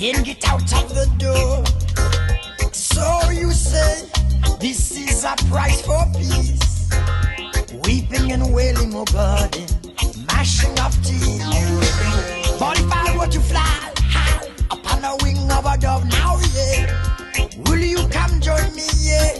and get out of the door. So you say this is a price for peace, weeping and wailing, oh God, mashing of teeth. But if I were to fly high upon the wing of a dove now, yeah, will you come join me, yeah?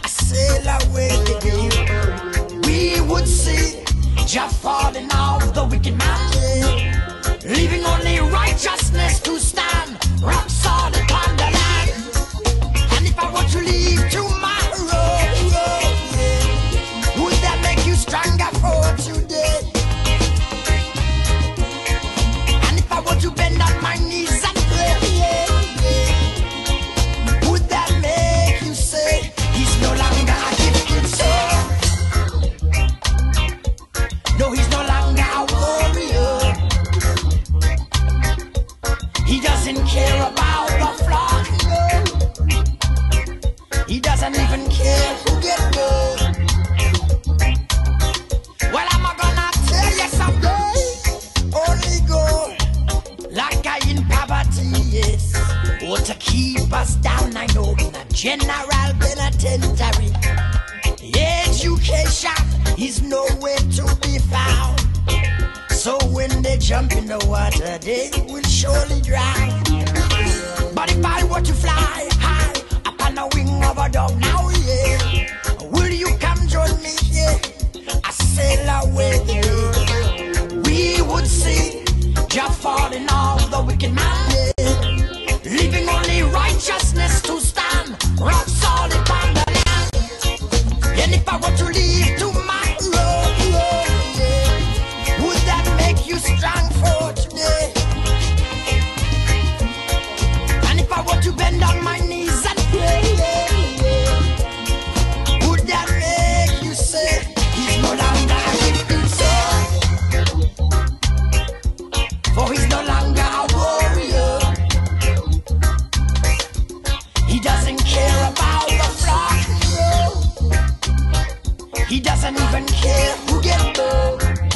I sail away again. We would see Jah falling off the wicked man, yeah, leaving only righteousness to stand, rock solid upon the land. And if I were to leave tomorrow, yeah, would that make you stronger for today? And if I were to bend on my knees and pray, yeah, would that make you say he's no longer a gifted soul? No, he's no longer a warrior. He doesn't care about the flock, no. He doesn't even care who gets good. Well, I'm gonna tell you someday, only gold, like I in poverty, yes, or to keep us down, I know, in a general penitentiary. Education is nowhere to be found. So when they jump in the water, they will surely drown. But if I were to fly high upon the wing of a dove now, yeah, will you come join me here? I sail away there. We would see Jah falling off the wicked man, yeah, leaving only righteousness to stand, rock solid upon the land. And if I were to leave tomorrow, yeah, would that make you strong for today? And if I were to bend on my knees and pray, would that make you say he's no longer a gifted soul? For he's no longer a warrior. He doesn't care about the flock, no. He doesn't even care who gets born.